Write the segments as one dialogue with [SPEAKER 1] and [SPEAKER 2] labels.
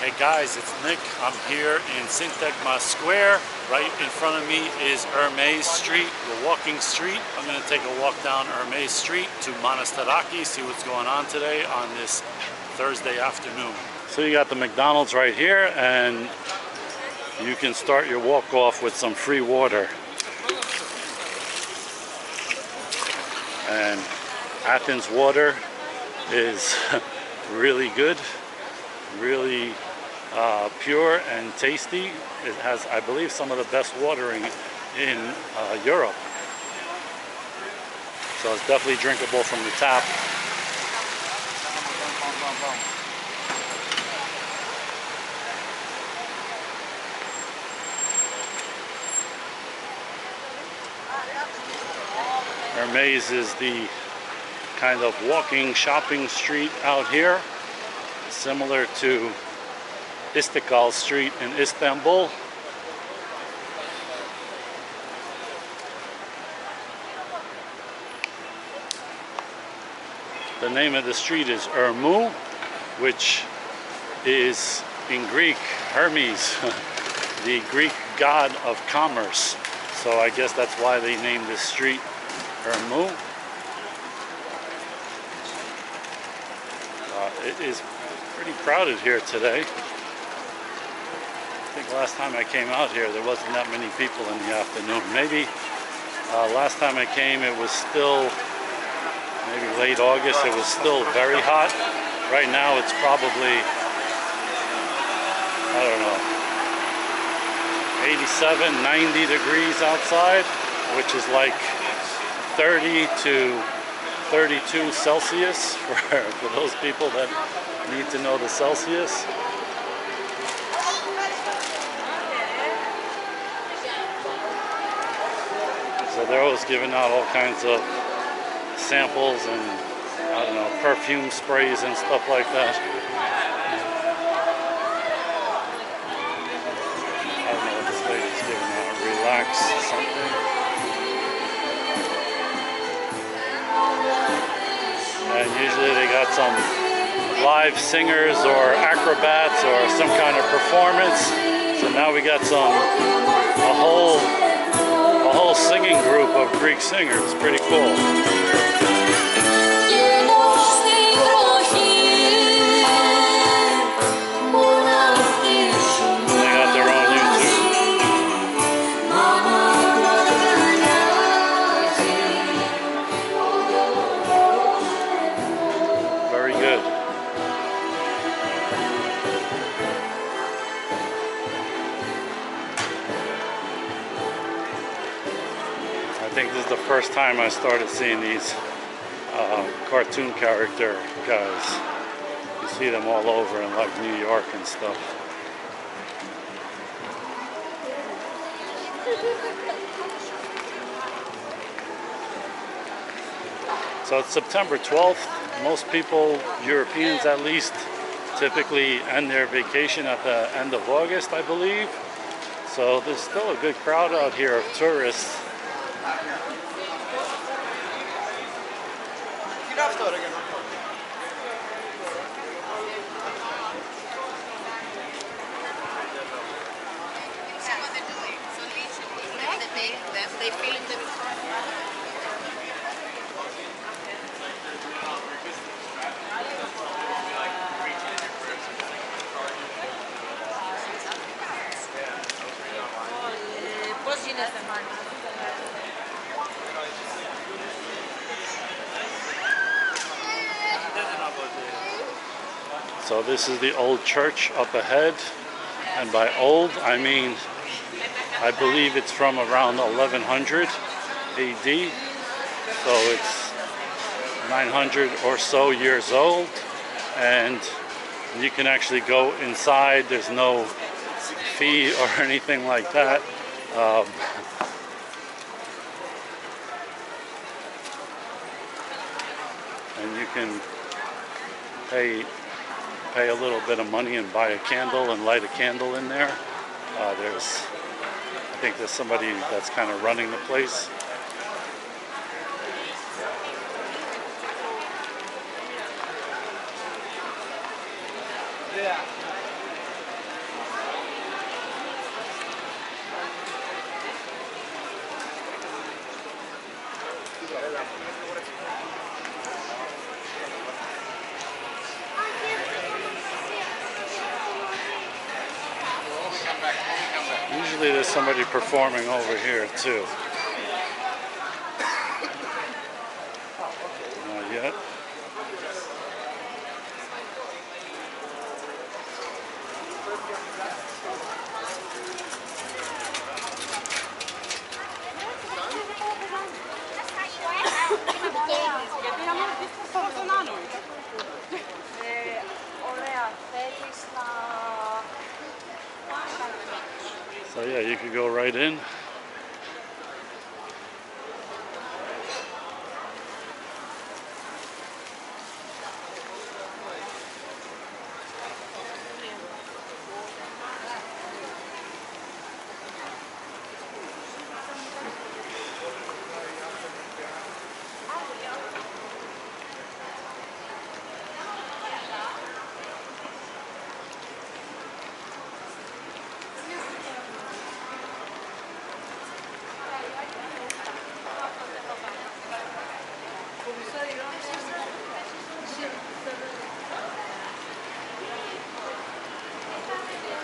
[SPEAKER 1] Hey guys, it's Nick. I'm here in Syntagma Square. Right in front of me is Hermes Street, the walking street. I'm going to take a walk down Hermes Street to Monastiraki, see what's going on today on this Thursday afternoon. So you got the McDonald's right here, and you can start your walk off with some free water. And Athens water is really good, really pure and tasty. It has, I believe, some of the best watering in Europe. So it's definitely drinkable from the tap. Hermes is the kind of walking shopping street out here, similar to Istiklal Street in Istanbul. The name of the street is Ermou, which is in Greek Hermes, the Greek god of commerce. So I guess that's why they named this street Ermou. It is pretty crowded here today. I think last time I came out here there wasn't that many people in the afternoon. Maybe last time I came it was still maybe late August. It was still very hot. Right now it's probably, I don't know, 87, 90 degrees outside, which is like 30 to 32 Celsius for those people that need to know the Celsius. So they're always giving out all kinds of samples and, I don't know, perfume sprays and stuff like that. I don't know what this lady's giving out. Relax something. And usually they got some live singers or acrobats or some kind of performance. So now we got a whole singing group of Greek singers. Pretty cool. They got their own YouTube. Very good. I think this is the first time I started seeing these cartoon character guys. You see them all over in like New York and stuff. So it's September 12th. Most people, Europeans at least, typically end their vacation at the end of August, I believe. So there's still a good crowd out here of tourists.
[SPEAKER 2] They film them.
[SPEAKER 1] So this is the old church up ahead, and by old I mean I believe it's from around 1100 AD, so it's 900 or so years old, and you can actually go inside. There's no fee or anything like that. And you can pay a little bit of money and buy a candle and light a candle in there. I think there's somebody that's kind of running the place. Usually there's somebody performing over here too. Not yet. So yeah, you could go right in.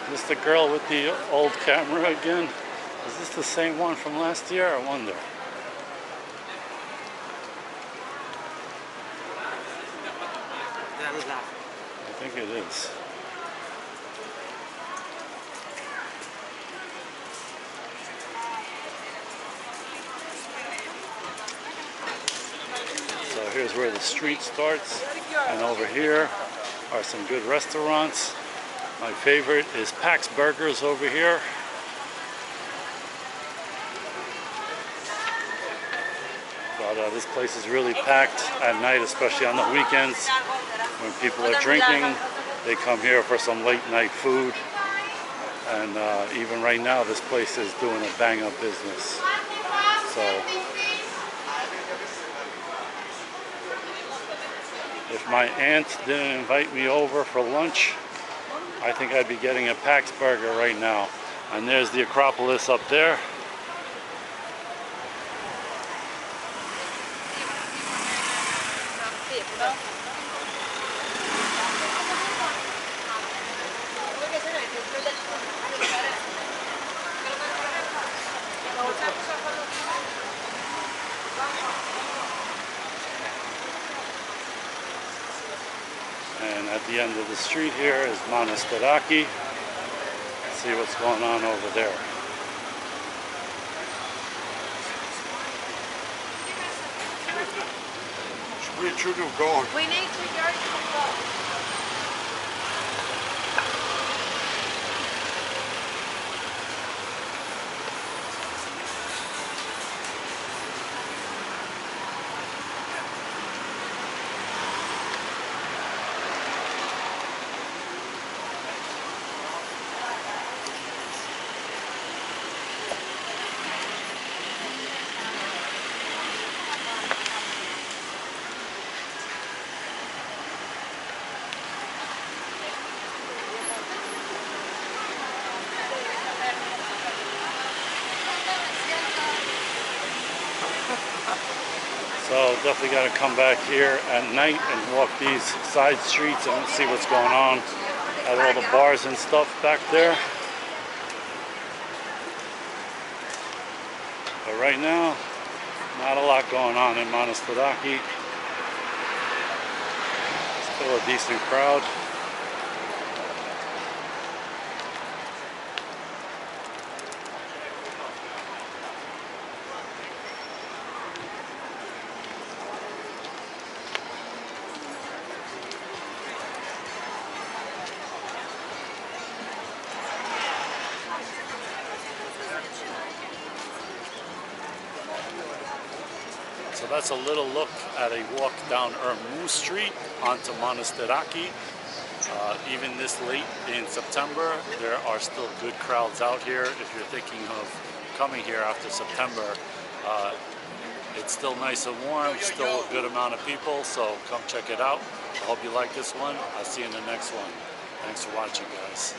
[SPEAKER 1] Is this the girl with the old camera again? Is this the same one from last year? I wonder. I think it is. So here's where the street starts, and over here are some good restaurants. My favorite is Pax Burgers over here. But this place is really packed at night, especially on the weekends. When people are drinking, they come here for some late night food. And even right now, this place is doing a bang-up business. So if my aunt didn't invite me over for lunch, I think I'd be getting a Pax Burger right now. And there's the Acropolis up there. And at the end of the street here is Monastiraki. Let's see what's going on over there.
[SPEAKER 2] We need to go.
[SPEAKER 1] So definitely got to come back here at night and walk these side streets and see what's going on at all the bars and stuff back there. But right now, not a lot going on in Monastiraki. Still a decent crowd. So that's a little look at a walk down Ermou Street onto Monastiraki. Even this late in September, there are still good crowds out here. If you're thinking of coming here after September, it's still nice and warm, still a good amount of people, so come check it out. I hope you like this one. I'll see you in the next one. Thanks for watching, guys.